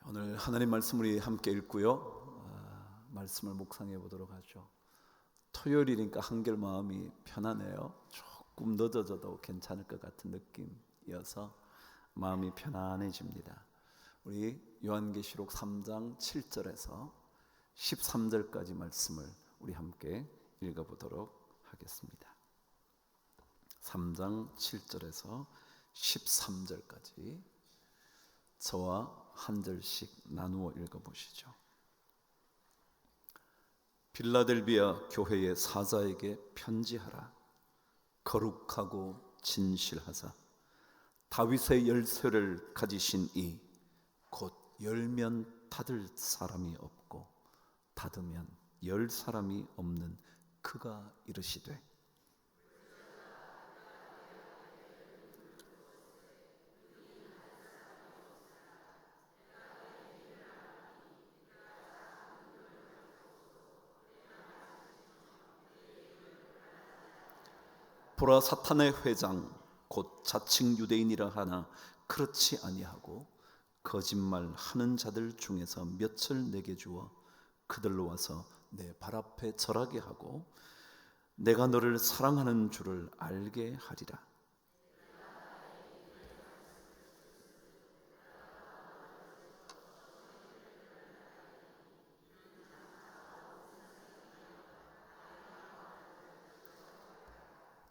오늘 하나님 말씀을 우리 함께 읽고요. 말씀을 묵상해 보도록 하죠. 토요일이니까 한결 마음이 편하네요. 조금 늦어져도 괜찮을 것 같은 느낌이어서 마음이 편안해집니다. 우리 요한계시록 3장 7절에서 13절까지 말씀을 우리 함께 읽어보도록 하겠습니다. 3장 7절에서 13절까지 저와 한 절씩 나누어 읽어보시죠. 빌라델비아 교회의 사자에게 편지하라. 거룩하고 진실하사 다윗의 열쇠를 가지신 이 곧 열면 닫을 사람이 없고 닫으면 열 사람이 없는 그가 이르시되 보라, 사탄의 회장 곧 자칭 유대인이라 하나 그렇지 아니하고 거짓말하는 자들 중에서 몇을 내게 주어 그들로 와서 내 발 앞에 절하게 하고 내가 너를 사랑하는 줄을 알게 하리라.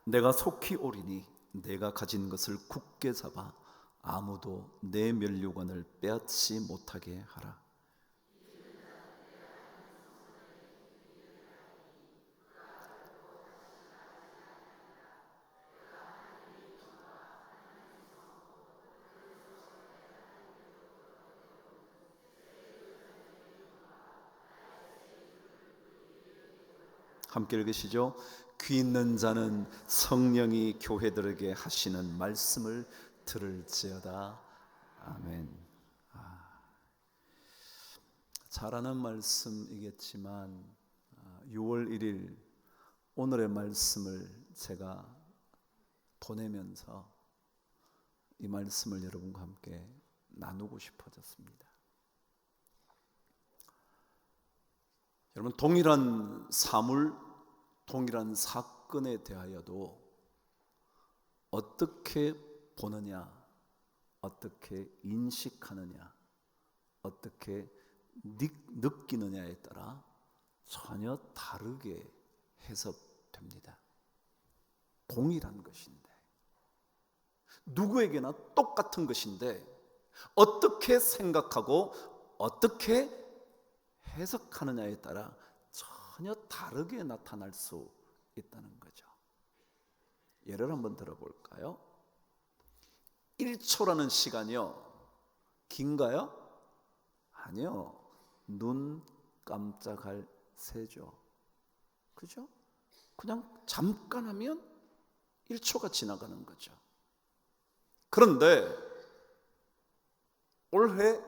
내가 속히 오리니 내가 가진 것을 굳게 잡아 아무도 내 면류관을 빼앗지 못하게 하라. 함께 읽으시죠. 귀 있는 자는 성령이 교회들에게 하시는 말씀을 들을지어다. 아멘. 잘 아는 말씀이겠지만 6월 1일 오늘의 말씀을 제가 보내면서 이 말씀을 여러분과 함께 나누고 싶어졌습니다. 여러분, 동일한 사물, 동일한 사건에 대하여도 어떻게 보느냐, 어떻게 인식하느냐, 어떻게 느끼느냐에 따라 전혀 다르게 해석됩니다. 동일한 것인데, 누구에게나 똑같은 것인데 어떻게 생각하고 어떻게 해석하느냐에 따라 전혀 다르게 나타날 수 있다는 거죠. 예를 한번 들어볼까요? 1초라는 시간이요, 긴가요? 아니요, 눈 깜짝할 새죠. 그죠? 그냥 잠깐 하면 1초가 지나가는 거죠. 그런데 올해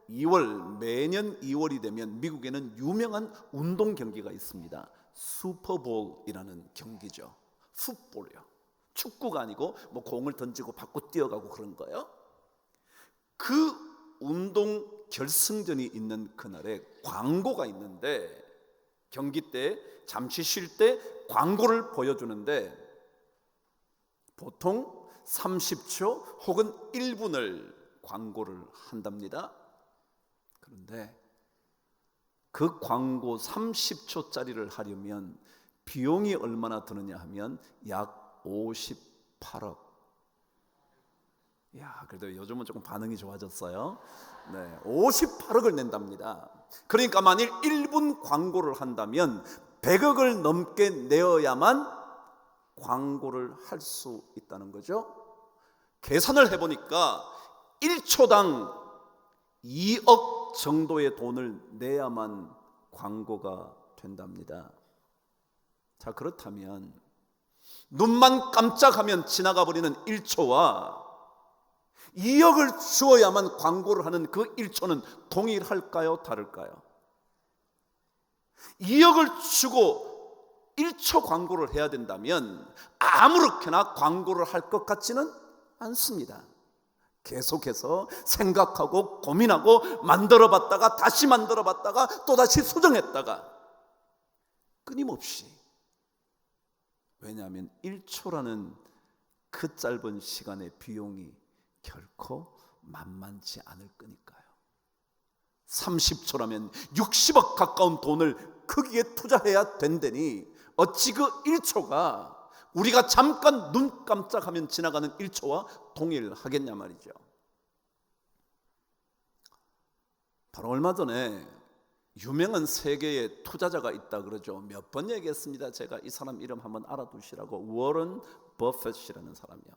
2월, 매년 2월이 되면 미국에는 유명한 운동 경기가 있습니다. 슈퍼볼이라는 경기죠. 풋볼이요. 축구가 아니고 뭐 공을 던지고 받고 뛰어가고 그런 거예요. 그 운동 결승전이 있는 그날에 광고가 있는데, 경기 때 잠시 쉴 때 광고를 보여주는데 보통 30초 혹은 1분을 광고를 한답니다. 그런데 그 광고 30초짜리를 하려면 비용이 얼마나 드느냐 하면 약 58억. 그래도 요즘은 조금 반응이 좋아졌어요. 네, 58억을 낸답니다. 그러니까 만일 1분 광고를 한다면 100억을 넘게 내어야만 광고를 할 수 있다는 거죠. 계산을 해보니까 1초당 2억 정도의 돈을 내야만 광고가 된답니다. 자, 그렇다면 눈만 깜짝하면 지나가 버리는 1초와 2억을 주어야만 광고를 하는 그 1초는 동일할까요? 다를까요? 2억을 주고 1초 광고를 해야 된다면 아무렇게나 광고를 할 것 같지는 않습니다. 계속해서 생각하고 고민하고 만들어 봤다가 다시 만들어 봤다가 또다시 수정했다가 끊임없이. 왜냐하면 1초라는 그 짧은 시간의 비용이 결코 만만치 않을 거니까요. 30초라면 60억 가까운 돈을 거기에 투자해야 된다니 어찌 그 1초가 우리가 잠깐 눈 깜짝하면 지나가는 1초와 동일하겠냐 말이죠. 바로 얼마 전에 유명한 세계의 투자자가 있다 그러죠. 몇 번 얘기했습니다. 제가 이 사람 이름 한번 알아두시라고. 워런 버핏이라는 사람이요.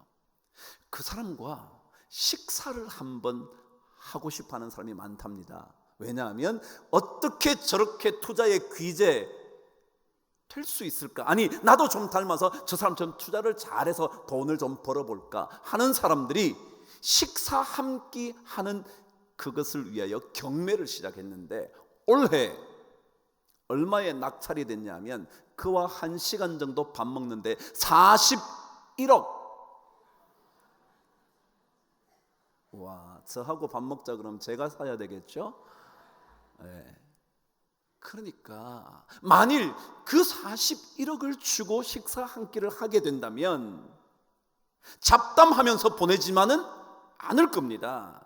그 사람과 식사를 한번 하고 싶어하는 사람이 많답니다. 왜냐하면 어떻게 저렇게 투자에 귀재 될 수 있을까? 아니, 나도 좀 닮아서 저 사람처럼 투자를 잘해서 돈을 좀 벌어볼까 하는 사람들이 식사 한 끼 하는 그것을 위하여 경매를 시작했는데 올해 얼마에 낙찰이 됐냐면 그와 1시간 정도 밥 먹는데 41억. 와, 저하고 밥 먹자 그러면 제가 사야 되겠죠? 네. 그러니까 만일 그 41억을 주고 식사 한 끼를 하게 된다면 잡담하면서 보내지만은 않을 겁니다.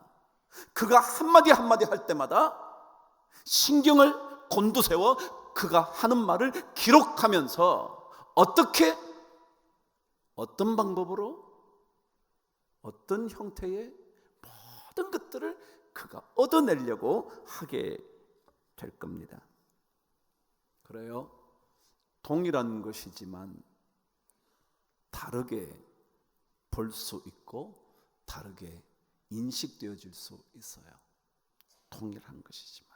그가 한마디 한마디 할 때마다 신경을 곤두세워 그가 하는 말을 기록하면서 어떻게, 어떤 방법으로, 어떤 형태의 모든 것들을 그가 얻어내려고 하게 될 겁니다. 그래요. 동일한 것이지만 다르게 볼 수 있고 다르게 인식되어질 수 있어요. 동일한 것이지만.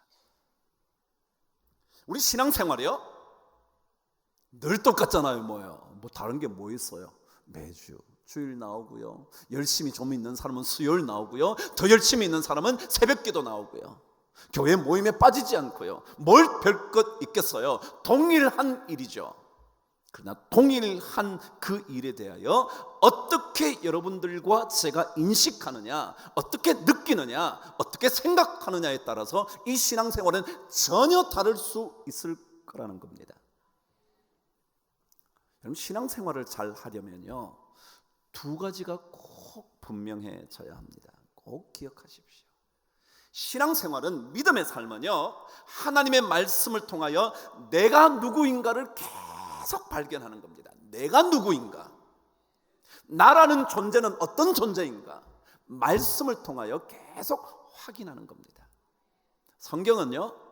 우리 신앙생활이요 늘 똑같잖아요. 뭐요? 뭐 다른 게 뭐 있어요? 매주 주일 나오고요, 열심히 좀 있는 사람은 수요일 나오고요, 더 열심히 있는 사람은 새벽기도 나오고요, 교회 모임에 빠지지 않고요. 뭘 별것 있겠어요? 동일한 일이죠. 그러나 동일한 그 일에 대하여 어떻게 여러분들과 제가 인식하느냐, 어떻게 느끼느냐, 어떻게 생각하느냐에 따라서 이 신앙생활은 전혀 다를 수 있을 거라는 겁니다. 여러분, 신앙생활을 잘 하려면요 2가지가 꼭 분명해져야 합니다. 꼭 기억하십시오. 신앙생활은, 믿음의 삶은요 하나님의 말씀을 통하여 내가 누구인가를 계속 발견하는 겁니다. 내가 누구인가, 나라는 존재는 어떤 존재인가, 말씀을 통하여 계속 확인하는 겁니다. 성경은요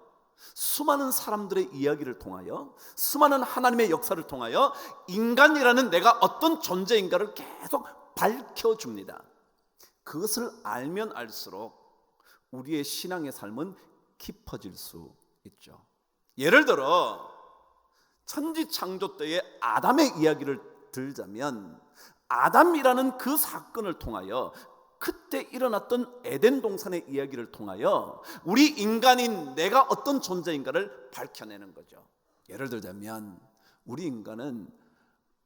수많은 사람들의 이야기를 통하여, 수많은 하나님의 역사를 통하여 인간이라는 내가 어떤 존재인가를 계속 밝혀줍니다. 그것을 알면 알수록 우리의 신앙의 삶은 깊어질 수 있죠. 예를 들어 천지창조 때의 아담의 이야기를 들자면, 아담이라는 그 사건을 통하여, 그때 일어났던 에덴 동산의 이야기를 통하여 우리 인간인 내가 어떤 존재인가를 밝혀내는 거죠. 예를 들자면 우리 인간은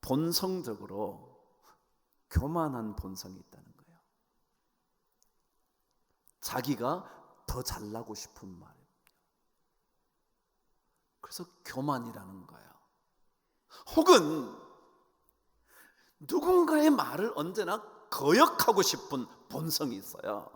본성적으로 교만한 본성이 있다는 거예요. 자기가 더 잘나고 싶은 말이에요. 그래서 교만이라는 거예요. 혹은 누군가의 말을 언제나 거역하고 싶은 본성이 있어요.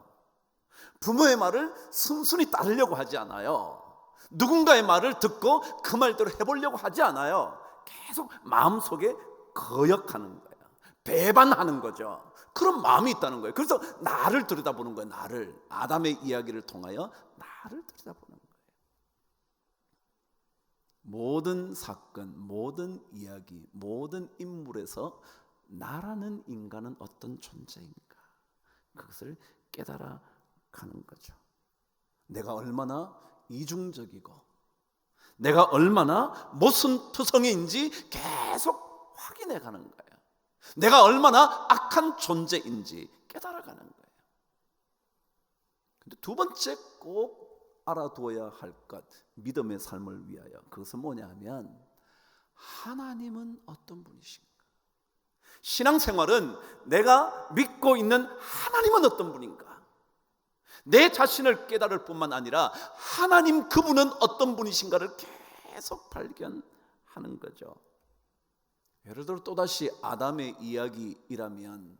부모의 말을 순순히 따르려고 하지 않아요. 누군가의 말을 듣고 그 말대로 해보려고 하지 않아요. 계속 마음속에 거역하는 거예요. 배반하는 거죠. 그런 마음이 있다는 거예요. 그래서 나를 들여다보는 거예요. 나를, 아담의 이야기를 통하여 나를 들여다보는 거예요. 모든 사건, 모든 이야기, 모든 인물에서 나라는 인간은 어떤 존재인가, 그것을 깨달아 가는 거죠. 내가 얼마나 이중적이고 내가 얼마나 모순투성이인지 계속 확인해 가는 거예요. 내가 얼마나 악한 존재인지 깨달아 가는 거예요. 근데 2번째 꼭 알아두어야 할 것, 믿음의 삶을 위하여, 그것은 뭐냐 하면 하나님은 어떤 분이신가? 신앙생활은 내가 믿고 있는 하나님은 어떤 분인가? 내 자신을 깨달을 뿐만 아니라 하나님 그분은 어떤 분이신가를 계속 발견하는 거죠. 예를 들어 또다시 아담의 이야기이라면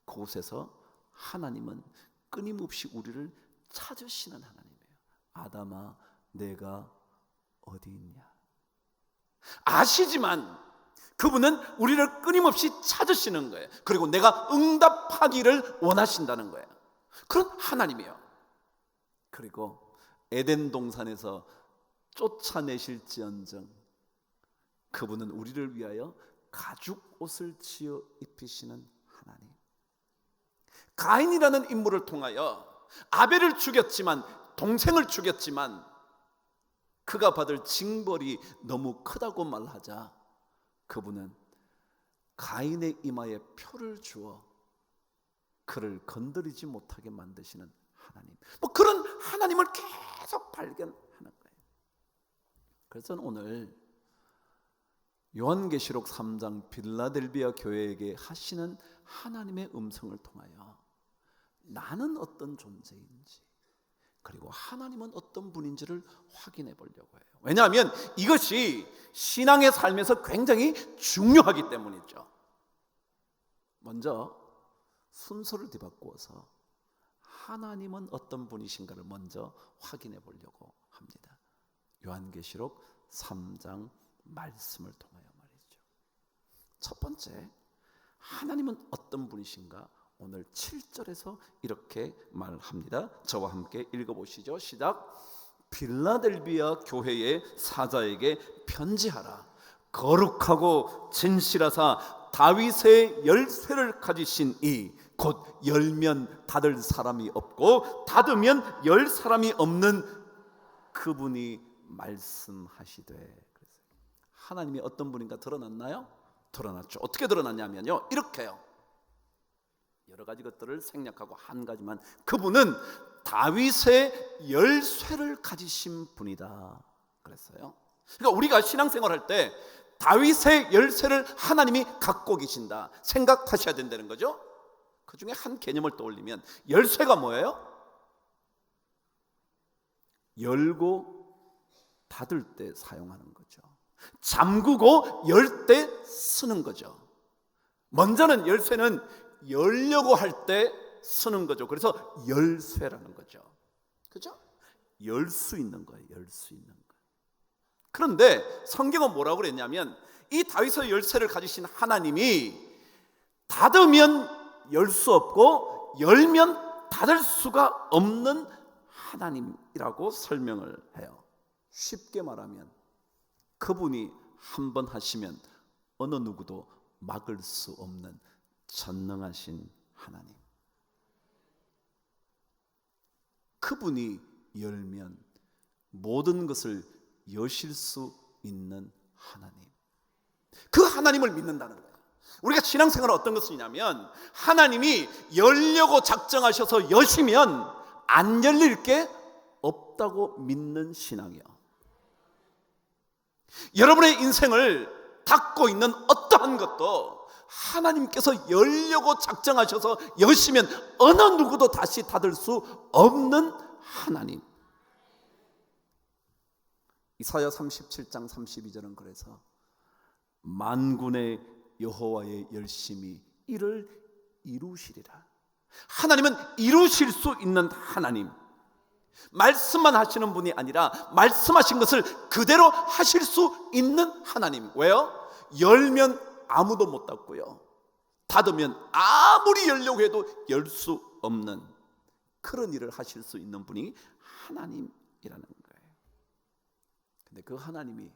그곳에서 하나님은 끊임없이 우리를 찾으시는 하나님이에요. 아담아, 내가 어디 있냐? 아시지만 그분은 우리를 끊임없이 찾으시는 거예요. 그리고 내가 응답하기를 원하신다는 거예요. 그런 하나님이에요. 그리고 에덴 동산에서 쫓아내실지언정 그분은 우리를 위하여 가죽 옷을 지어 입히시는 하나님. 가인이라는 인물을 통하여 아벨을 죽였지만, 동생을 죽였지만 그가 받을 징벌이 너무 크다고 말하자 그분은 가인의 이마에 표를 주어 그를 건드리지 못하게 만드시는 하나님. 그런 하나님을 계속 발견하는 거예요. 그래서 오늘 요한계시록 3장 빌라델비아 교회에게 하시는 하나님의 음성을 통하여 나는 어떤 존재인지, 그리고 하나님은 어떤 분인지를 확인해 보려고 해요. 왜냐하면 이것이 신앙의 삶에서 굉장히 중요하기 때문이죠. 먼저 순서를 뒤바꾸어서 하나님은 어떤 분이신가를 먼저 확인해 보려고 합니다. 요한계시록 3장 말씀을 통하여 말이죠. 첫 번째, 하나님은 어떤 분이신가? 오늘 7절에서 이렇게 말합니다. 저와 함께 읽어보시죠. 시작. 빌라델비아 교회의 사자에게 편지하라. 거룩하고 진실하사 다윗의 열쇠를 가지신 이 곧 열면 닫을 사람이 없고 닫으면 열 사람이 없는 그분이 말씀하시되. 하나님이 어떤 분인가 드러났나요? 드러났죠. 어떻게 드러났냐면요, 이렇게요. 여러 가지 것들을 생략하고 한 가지만, 그분은 다윗의 열쇠를 가지신 분이다 그랬어요. 그러니까 우리가 신앙생활할 때 다윗의 열쇠를 하나님이 갖고 계신다 생각하셔야 된다는 거죠. 그 중에 한 개념을 떠올리면 열쇠가 뭐예요? 열고 닫을 때 사용하는 거죠. 잠그고 열 때 쓰는 거죠. 먼저는 열쇠는 열려고 할 때 쓰는 거죠. 그래서 열쇠라는 거죠. 그죠? 열 수 있는 거예요. 열 수 있는 거. 그런데 성경은 뭐라고 그랬냐면 이 다윗의 열쇠를 가지신 하나님이 닫으면 열 수 없고 열면 닫을 수가 없는 하나님이라고 설명을 해요. 쉽게 말하면 그분이 한 번 하시면 어느 누구도 막을 수 없는 전능하신 하나님. 그분이 열면 모든 것을 여실 수 있는 하나님. 그 하나님을 믿는다는 거예요. 우리가 신앙생활은 어떤 것이냐면 하나님이 열려고 작정하셔서 여시면 안 열릴 게 없다고 믿는 신앙이요. 여러분의 인생을 닫고 있는 어떠한 것도 하나님께서 열려고 작정하셔서 여시면 어느 누구도 다시 닫을 수 없는 하나님. 이사야 37장 32절은 그래서 만군의 여호와의 열심히 이를 이루시리라. 하나님은 이루실 수 있는 하나님. 말씀만 하시는 분이 아니라 말씀하신 것을 그대로 하실 수 있는 하나님. 왜요? 열면 아무도 못 닫고요, 닫으면 아무리 열려고 해도 열 수 없는 그런 일을 하실 수 있는 분이 하나님이라는 거예요. 근데 그 하나님이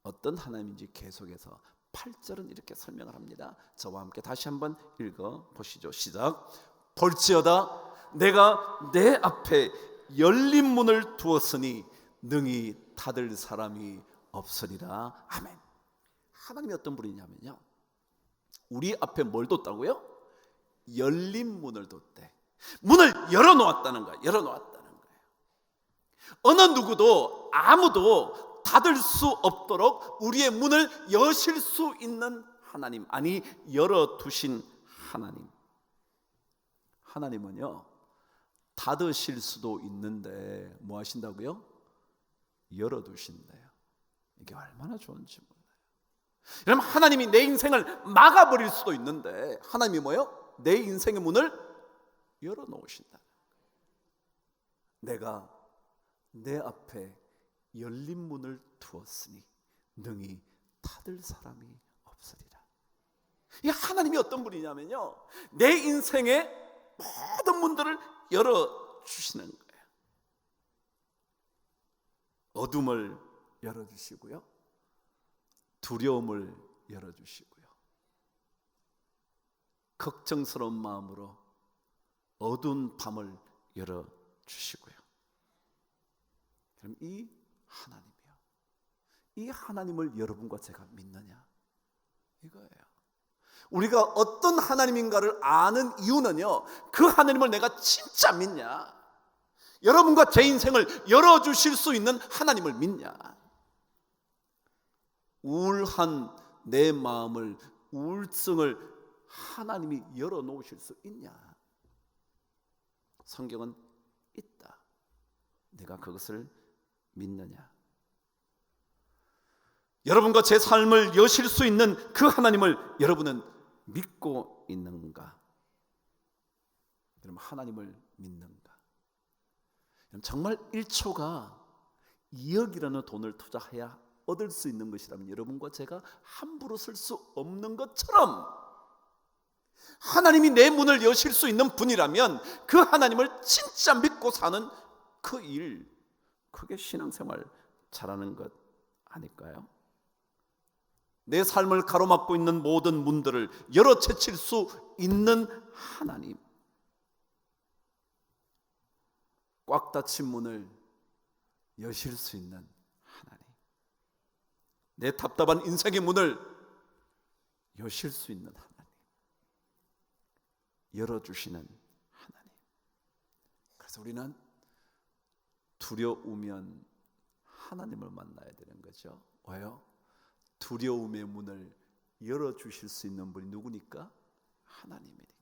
어떤 하나님인지 계속해서 8절은 이렇게 설명을 합니다. 저와 함께 다시 한번 읽어보시죠. 시작. 볼지어다 내가 내 앞에 열린 문을 두었으니 능히 닫을 사람이 없으리라. 아멘. 하나님이 어떤 분이냐면요, 우리 앞에 뭘 뒀다고요? 열린 문을 뒀대. 문을 열어놓았다는 거예요. 열어놓았다는 거예요. 어느 누구도 아무도 닫을 수 없도록 우리의 문을 여실 수 있는 하나님, 아니 열어두신 하나님. 하나님은요 닫으실 수도 있는데 뭐 하신다고요? 열어두신대요. 이게 얼마나 좋은지 몰라요. 여러분, 하나님이 내 인생을 막아버릴 수도 있는데 하나님이 뭐요? 내 인생의 문을 열어놓으신다. 내가 내 앞에 열린 문을 두었으니 능히 닫을 사람이 없으리라. 이 하나님이 어떤 분이냐면요, 내 인생의 모든 문들을 열어주시는 거예요. 어둠을 열어주시고요, 두려움을 열어주시고요, 걱정스러운 마음으로 어두운 밤을 열어주시고요. 그럼 이 하나님이요, 이 하나님을 여러분과 제가 믿느냐, 이거예요. 우리가 어떤 하나님인가를 아는 이유는요, 그 하나님을 내가 진짜 믿냐, 여러분과 제 인생을 열어주실 수 있는 하나님을 믿냐, 우울한 내 마음을, 우울증을 하나님이 열어놓으실 수 있냐. 성경은 있다. 내가 그것을 믿느냐. 여러분과 제 삶을 여실 수 있는 그 하나님을 여러분은 믿고 있는가? 여러분, 하나님을 믿는가? 정말 1초가 2억이라는 돈을 투자해야 얻을 수 있는 것이라면 여러분과 제가 함부로 쓸 수 없는 것처럼, 하나님이 내 문을 여실 수 있는 분이라면 그 하나님을 진짜 믿고 사는 그 일, 그게 신앙생활 잘하는 것 아닐까요? 내 삶을 가로막고 있는 모든 문들을 열어젖힐 수 있는 하나님, 꽉 닫힌 문을 여실 수 있는 하나님, 내 답답한 인생의 문을 여실 수 있는 하나님, 열어주시는 하나님. 그래서 우리는 두려우면 하나님을 만나야 되는 거죠. 왜요? 두려움의 문을 열어주실 수 있는 분이 누구니까? 하나님이니까.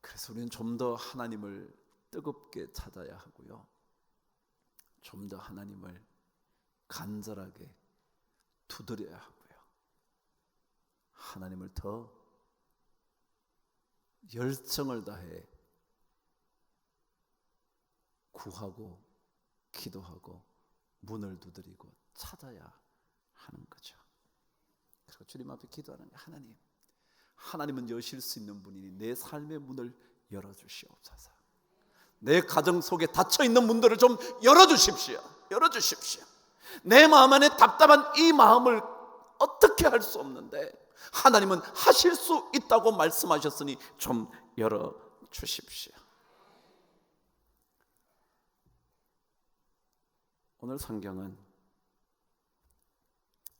그래서 우리는 좀 더 하나님을 뜨겁게 찾아야 하고요, 좀 더 하나님을 간절하게 두드려야 하고요, 하나님을 더 열정을 다해 구하고 기도하고 문을 두드리고 찾아야 하는 거죠. 그리고 주님 앞에 기도하는 게, 하나님은 여실 수 있는 분이니 내 삶의 문을 열어주시옵소서. 내 가정 속에 닫혀있는 문들을 좀 열어주십시오. 내 마음 안에 답답한 이 마음을 어떻게 할 수 없는데 하나님은 하실 수 있다고 말씀하셨으니 좀 열어주십시오. 오늘 성경은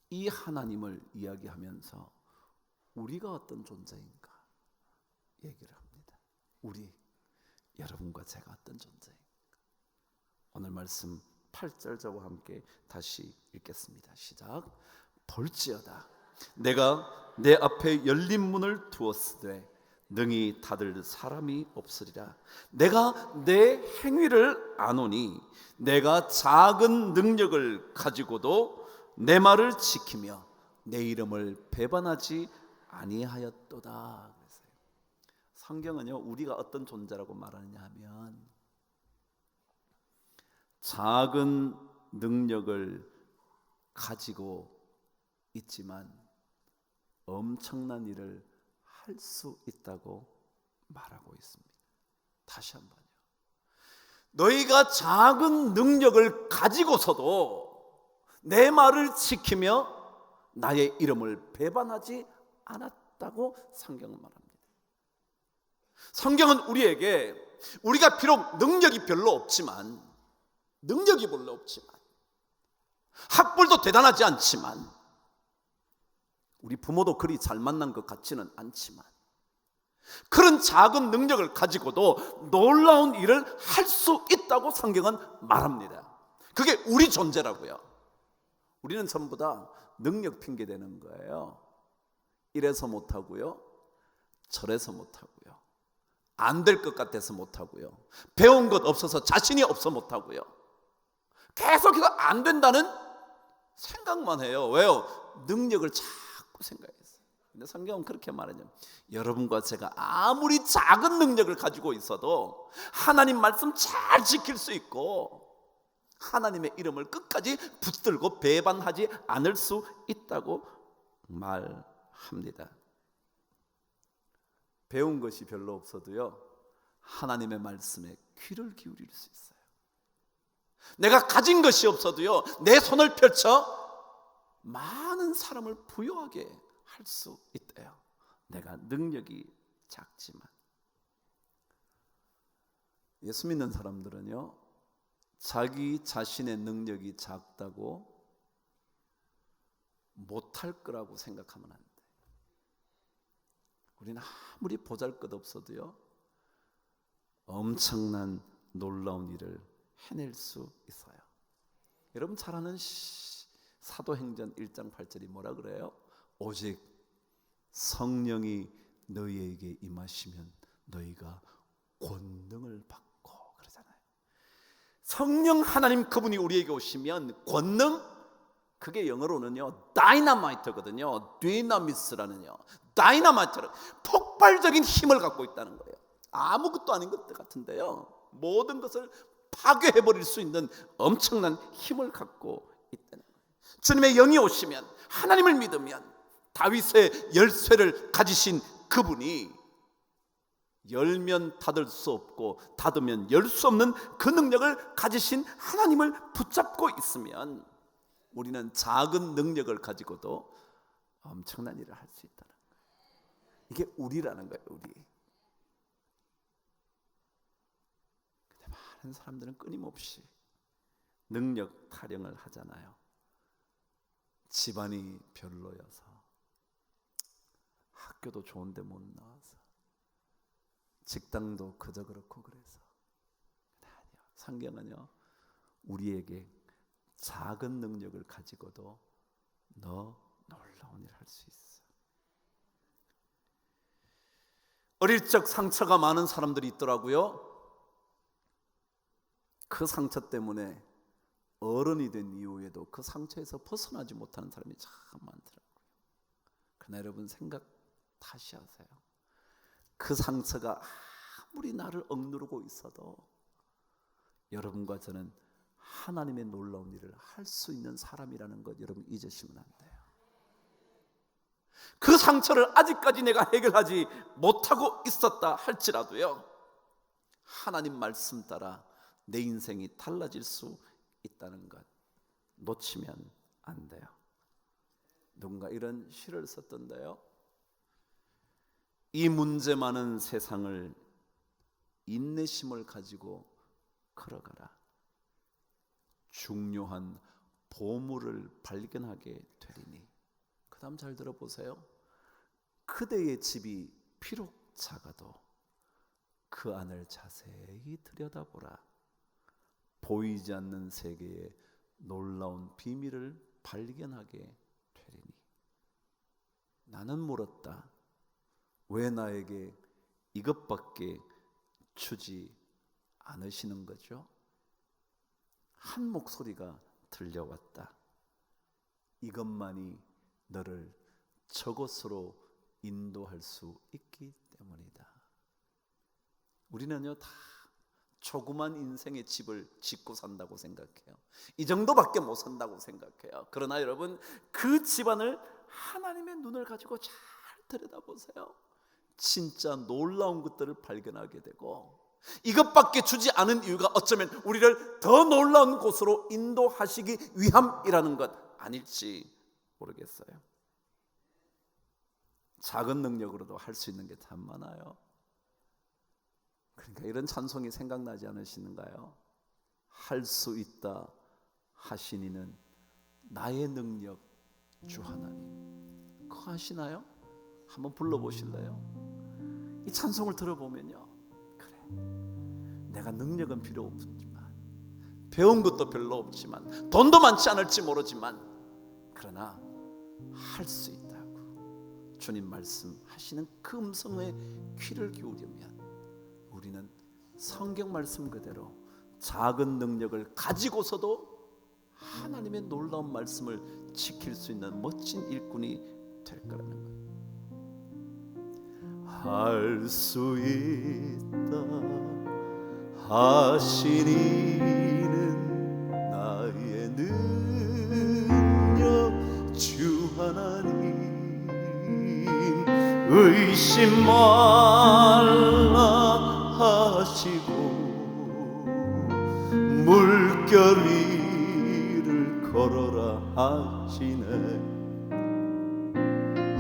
이 하나님을 이야기하면서 우리가 어떤 존재인가 얘기를 합니다. 여러분과 제가 어떤 존재인가. 오늘 말씀 8절 저와 함께 다시 읽겠습니다. 시작. 볼지어다 내가 내 앞에 열린 문을 두었으되 능히 닫을 사람이 없으리라. 내가 내 행위를 아노니 내가 작은 능력을 가지고도 내 말을 지키며 내 이름을 배반하지 아니하였도다. 성경은요, 우리가 어떤 존재라고 말하느냐 하면 작은 능력을 가지고 있지만 엄청난 일을 할 수 있다고 말하고 있습니다. 다시 한번요. 너희가 작은 능력을 가지고서도 내 말을 지키며 나의 이름을 배반하지 않았다고 성경은 말합니다. 성경은 우리에게 우리가 비록 능력이 별로 없지만 학벌도 대단하지 않지만 우리 부모도 그리 잘 만난 것 같지는 않지만 그런 작은 능력을 가지고도 놀라운 일을 할 수 있다고 성경은 말합니다. 그게 우리 존재라고요. 우리는 전부 다 능력 핑계 대는 거예요. 이래서 못하고요, 저래서 못하고요, 안 될 것 같아서 못하고요, 배운 것 없어서 자신이 없어 못하고요, 계속해서 안 된다는 생각만 해요. 왜요? 능력을 자꾸 생각했어요. 근데 성경은 그렇게 말하죠. 여러분과 제가 아무리 작은 능력을 가지고 있어도 하나님 말씀 잘 지킬 수 있고 하나님의 이름을 끝까지 붙들고 배반하지 않을 수 있다고 말합니다. 배운 것이 별로 없어도요, 하나님의 말씀에 귀를 기울일 수 있어요. 내가 가진 것이 없어도요, 내 손을 펼쳐 많은 사람을 부유하게 할 수 있대요. 내가 능력이 작지만. 예수 믿는 사람들은요, 자기 자신의 능력이 작다고 못할 거라고 생각하면 안 돼. 우리는 아무리 보잘것없어도요, 엄청난 놀라운 일을 해낼 수 있어요. 여러분 잘 아는 사도행전 1장 8절이 뭐라 그래요? 오직 성령이 너희에게 임하시면 너희가 권능을 받고, 그러잖아요. 성령 하나님 그분이 우리에게 오시면 권능, 그게 영어로는요 다이너마이트거든요. dynamit라는요, 다이너마이트는 폭발적인 힘을 갖고 있다는 거예요. 아무것도 아닌 것 같은데요, 모든 것을 파괴해버릴 수 있는 엄청난 힘을 갖고 있다는 거예요. 주님의 영이 오시면, 하나님을 믿으면 다윗의 열쇠를 가지신 그분이 열면 닫을 수 없고 닫으면 열 수 없는 그 능력을 가지신 하나님을 붙잡고 있으면 우리는 작은 능력을 가지고도 엄청난 일을 할 수 있다는 거예요. 이게 우리라는 거예요. 우리. 근데 많은 사람들은 끊임없이 능력 타령을 하잖아요. 집안이 별로여서, 학교도 좋은데 못 나와서, 직장도 그저 그렇고 그래서. 아니요, 성경은요 우리에게 작은 능력을 가지고도 너 놀라운 일을 할 수 있어. 어릴 적 상처가 많은 사람들이 있더라고요. 그 상처 때문에 어른이 된 이후에도 그 상처에서 벗어나지 못하는 사람이 참 많더라고요. 그러나 여러분 생각 다시 하세요. 그 상처가 아무리 나를 억누르고 있어도 여러분과 저는 하나님의 놀라운 일을 할 수 있는 사람이라는 것 여러분 잊으시면 안 돼요. 그 상처를 아직까지 내가 해결하지 못하고 있었다 할지라도요, 하나님 말씀 따라 내 인생이 달라질 수 있다는 것 놓치면 안 돼요. 누군가 이런 시를 썼던데요, 이 문제 많은 세상을 인내심을 가지고 걸어가라. 중요한 보물을 발견하게 되리니. 그 다음 잘 들어보세요. 그대의 집이 비록 작아도 그 안을 자세히 들여다보라. 보이지 않는 세계의 놀라운 비밀을 발견하게 되리니. 나는 물었다. 왜 나에게 이것밖에 주지 않으시는 거죠? 한 목소리가 들려왔다. 이것만이 너를 저곳으로 인도할 수 있기 때문이다. 우리는요 다 조그만 인생의 집을 짓고 산다고 생각해요. 이 정도밖에 못 산다고 생각해요. 그러나 여러분, 그 집안을 하나님의 눈을 가지고 잘 들여다보세요. 진짜 놀라운 것들을 발견하게 되고, 이것밖에 주지 않은 이유가 어쩌면 우리를 더 놀라운 곳으로 인도하시기 위함이라는 것 아닐지 모르겠어요. 작은 능력으로도 할 수 있는 게 참 많아요. 그러니까 이런 찬송이 생각나지 않으시는가요? 할 수 있다 하시니는 나의 능력 주 하나님. 그거 아시나요? 한번 불러보실래요? 이 찬송을 들어보면요, 그래, 내가 능력은 필요 없지만, 배운 것도 별로 없지만, 돈도 많지 않을지 모르지만, 그러나 할 수 있다고 주님 말씀하시는 그 음성에 귀를 기울이면 우리는 성경 말씀 그대로 작은 능력을 가지고서도 하나님의 놀라운 말씀을 지킬 수 있는 멋진 일꾼이 될 거라는 거예요. 할 수 있다 하시니는 나의 능력 주 하나님 의심 말라 하시고 물결 위를 걸어라 하시네.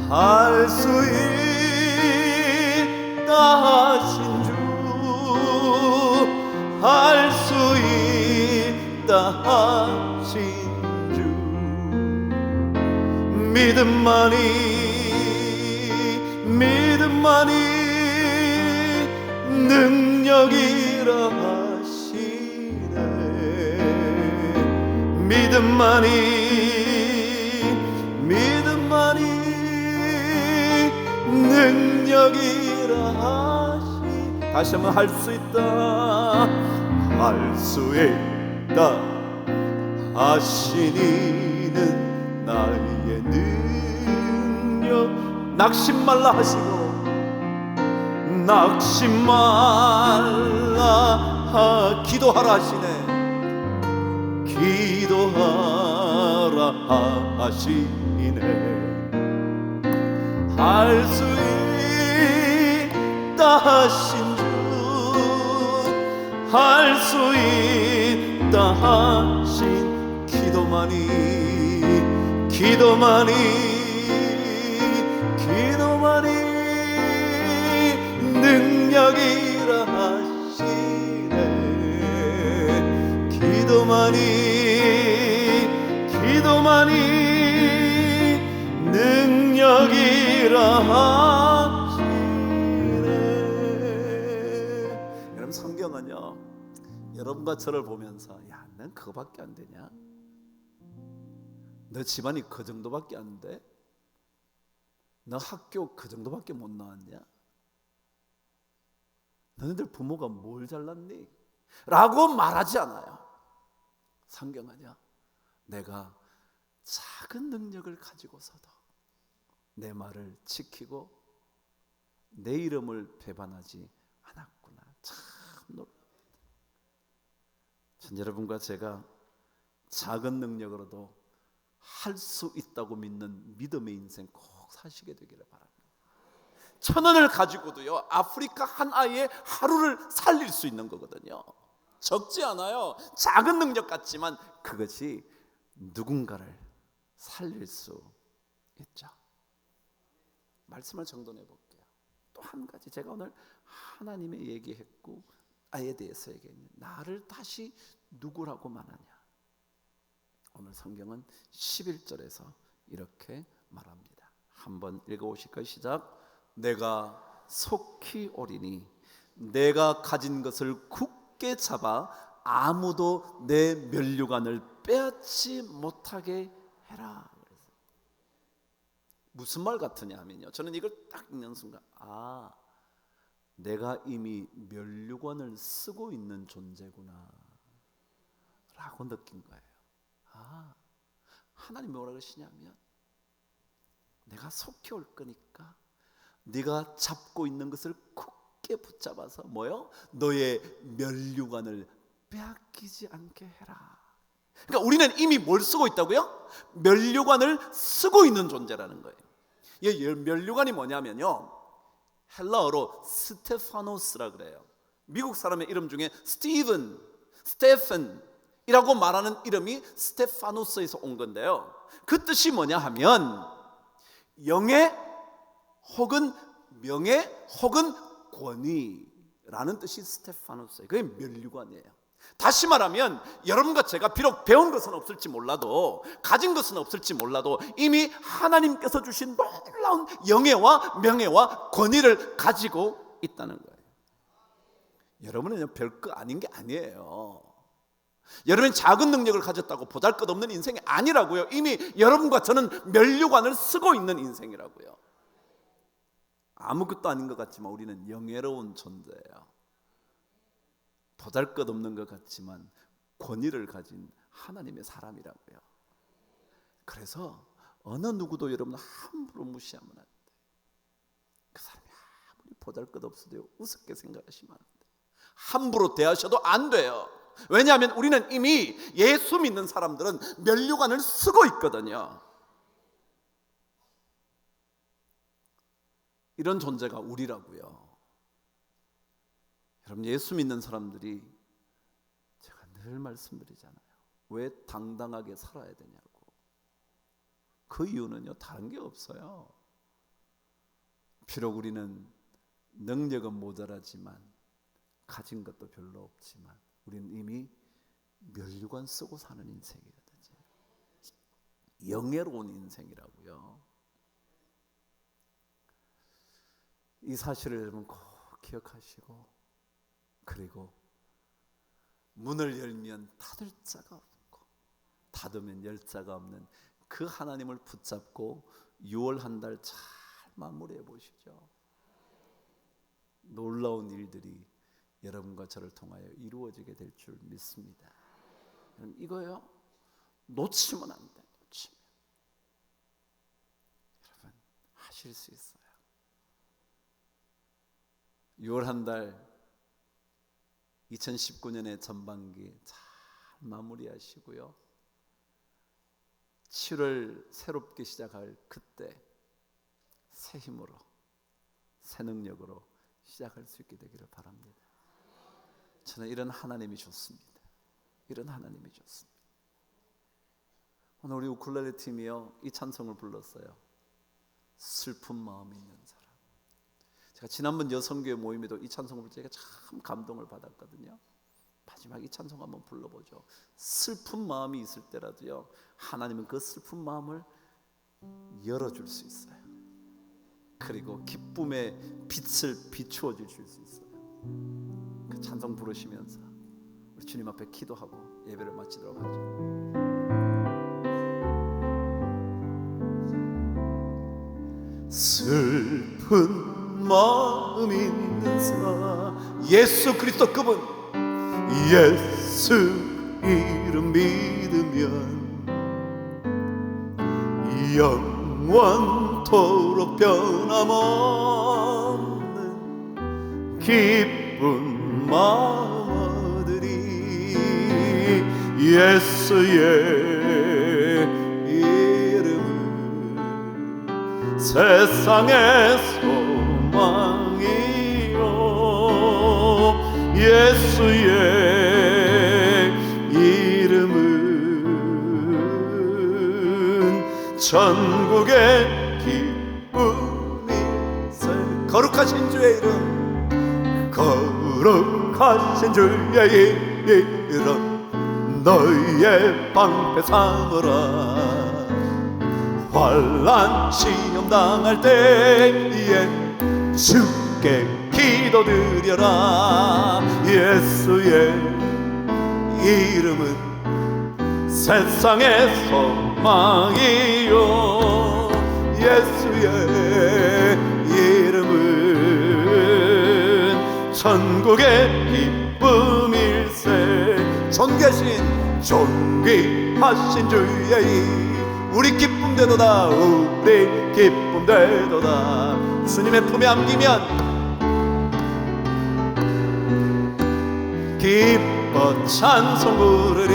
할 수 있다 하신 주, 할 수 있다 하신 주, 믿음만이 능력이라 하시네. 믿음만이 능력이라 하시. 다시 한번 할 수 있다 할 수 있다 하시니는 나의 능력 낙심 말라 하시고 낙심 말라 기도하라 하시네. 기도하라 하시네. 할 수 있다 하신 주, 할 수 있다 하신 기도만이 능력이라 하시네. 기도만이 능력이라 하시네. 여러분, 성경은요, 여러분과 저를 보면서 야, 넌 그거밖에 안 되냐? 너 집안이 그 정도밖에 안 돼? 너 학교 그 정도밖에 못 나왔냐? 너희들 부모가 뭘 잘났니? 라고 말하지 않아요. 성경은요, 내가 작은 능력을 가지고서도 내 말을 지키고 내 이름을 배반하지 않았구나. 참 놀랍다. 전 여러분과 제가 작은 능력으로도 할 수 있다고 믿는 믿음의 인생 꼭 사시게 되기를 바랍니다. 1,000원을 가지고도요, 아프리카 한 아이의 하루를 살릴 수 있는 거거든요. 적지 않아요. 작은 능력 같지만 그것이 누군가를 살릴 수 있죠. 말씀을 정돈해 볼게요. 또 한 가지, 제가 오늘 하나님의 얘기했고 아에 대해서 얘기했는데, 나를 다시 누구라고 말하냐. 오늘 성경은 11절에서 이렇게 말합니다. 한번 읽어보실까요? 시작. 내가 속히 오리니 내가 가진 것을 굳게 잡아 아무도 내 면류관을 빼앗지 못하게 해라. 무슨 말 같으냐 하면요, 저는 이걸 딱 읽는 순간, 아, 내가 이미 면류관을 쓰고 있는 존재구나 라고 느낀 거예요. 아, 하나님 뭐라 그러시냐면, 내가 속히 올 거니까 네가 잡고 있는 것을 굳게 붙잡아서 뭐요? 너의 면류관을 빼앗기지 않게 해라. 그러니까 우리는 이미 뭘 쓰고 있다고요? 면류관을 쓰고 있는 존재라는 거예요. 이 면류관이 뭐냐면요, 헬라어로 스테파노스라 그래요. 미국 사람의 이름 중에 스테펜이라고 말하는 이름이 스테파노스에서 온 건데요, 그 뜻이 뭐냐 하면 영예 혹은 명예 혹은 권위라는 뜻이 스테파노스예요. 그게 면류관이에요. 다시 말하면 여러분과 제가 비록 배운 것은 없을지 몰라도, 가진 것은 없을지 몰라도 이미 하나님께서 주신 놀라운 영예와 명예와 권위를 가지고 있다는 거예요. 여러분은 별거 아닌 게 아니에요. 여러분은 작은 능력을 가졌다고 보잘것없는 인생이 아니라고요. 이미 여러분과 저는 면류관을 쓰고 있는 인생이라고요. 아무것도 아닌 것 같지만 우리는 영예로운 존재예요. 보잘것없는 것 같지만 권위를 가진 하나님의 사람이라고요. 그래서 어느 누구도 여러분 함부로 무시하면 안 돼요. 그 사람이 아무리 보잘것없어도 우습게 생각하시면 안 돼요. 함부로 대하셔도 안 돼요. 왜냐하면 우리는 이미 예수 믿는 사람들은 면류관을 쓰고 있거든요. 이런 존재가 우리라고요. 여러분, 예수 믿는 사람들이, 제가 늘 말씀드리잖아요. 왜 당당하게 살아야 되냐고. 그 이유는요, 다른 게 없어요. 비록 우리는 능력은 모자라지만, 가진 것도 별로 없지만 우리는 이미 면류관 쓰고 사는 인생이거든요. 영예로운 인생이라고요. 이 사실을 여러분 꼭 기억하시고, 그리고 문을 열면 닫을 자가 없고 닫으면 열 자가 없는 그 하나님을 붙잡고 6월 한 달 잘 마무리해 보시죠. 놀라운 일들이 여러분과 저를 통하여 이루어지게 될 줄 믿습니다. 이거요, 놓치면 안 돼. 놓치면 여러분 하실 수 있어요. 6월 한 달 2019년의 전반기 잘 마무리하시고요. 7월 새롭게 시작할 그때 새 힘으로, 새 능력으로 시작할 수 있게 되기를 바랍니다. 저는 이런 하나님이 좋습니다. 이런 하나님이 좋습니다. 오늘 우리 우쿨렐레 팀이요, 이 찬송을 불렀어요. 슬픈 마음이 있는 사람. 제가 지난번 여성교회 모임에도 이 찬송을 부를 때 제가 참 감동을 받았거든요. 마지막 이 찬송 한번 불러보죠. 슬픈 마음이 있을 때라도요, 하나님은 그 슬픈 마음을 열어줄 수 있어요. 그리고 기쁨의 빛을 비추어 주실 수 있어요. 그 찬송 부르시면서 우리 주님 앞에 기도하고 예배를 마치도록 하죠. 슬픈 마음 있는 사, 예수 그리스도 그분, 예수 이름 믿으면 영원토록 변함없는 기쁜 마음 얻으리. 예수의 이름은 세상의 소망이요, 예수의 이름은 천국의 기쁨이세. 거룩하신 주의 이름, 거룩하신 주의 이름 너희의 방패 삼으라. 환난 시험 당할 때에 주께 기도드려라. 예수의 이름은 세상의 소망이요, 예수의 이름은 천국의 기쁨일세. 존귀하신 주의 우리 기쁨 되도다, 우리 기쁨 되도다. 주님의 품에 안기면 기뻐 찬송 부르리.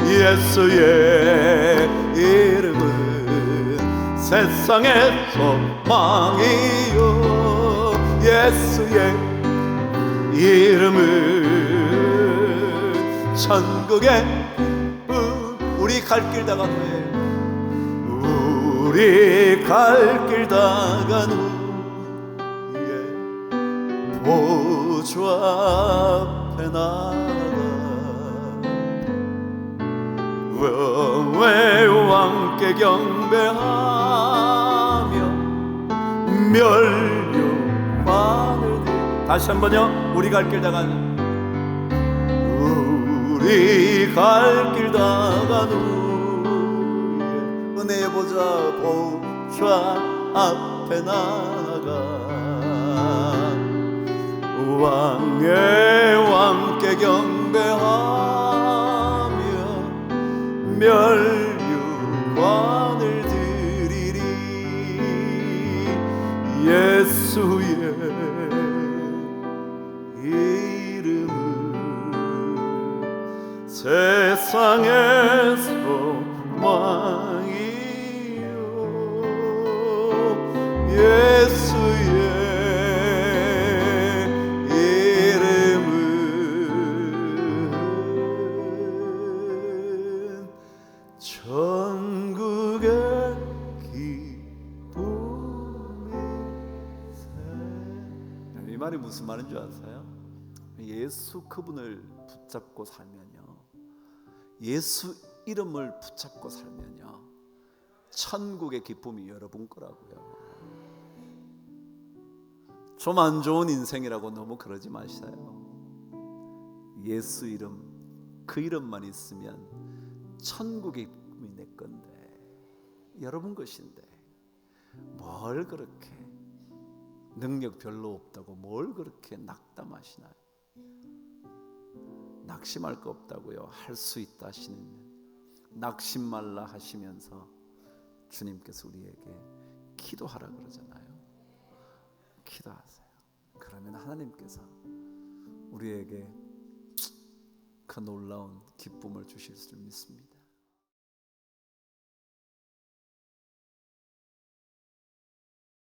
예수의 이름은 세상의 소망이요, 예수의 이름은 천국의 기쁨. 우리 갈 길 다간 후에, 우리 갈 길 다간 후에 보좌 앞에 나가 왕과 함께 경배하며 멸류관 다시 한번요. 우리 갈 길 다간 우리 갈 길 다간 후에 은혜의 보좌 앞에 나가 왕의 왕께 경배하며 멸류관을 드리리 예수의 이름은 세상의 소망이요 예수의 이름은 천국의 기쁨이세. 이 말이 무슨 말인 줄 아세요? 예수 그분을 붙잡고 살면요, 예수 이름을 붙잡고 살면요, 천국의 기쁨이 여러분 거라고요. 좀 안 좋은 인생이라고 너무 그러지 마세요. 예수 이름, 그 이름만 있으면 천국의 기쁨이 내 건데, 여러분 것인데 뭘 그렇게 능력 별로 없다고 뭘 그렇게 낙담하시나요? 낙심할 거 없다고요. 할 수 있다 하시는, 낙심 말라 하시면서 주님께서 우리에게 기도하라 그러잖아요. 기도하세요. 그러면 하나님께서 우리에게 그 놀라운 기쁨을 주실 줄 믿습니다.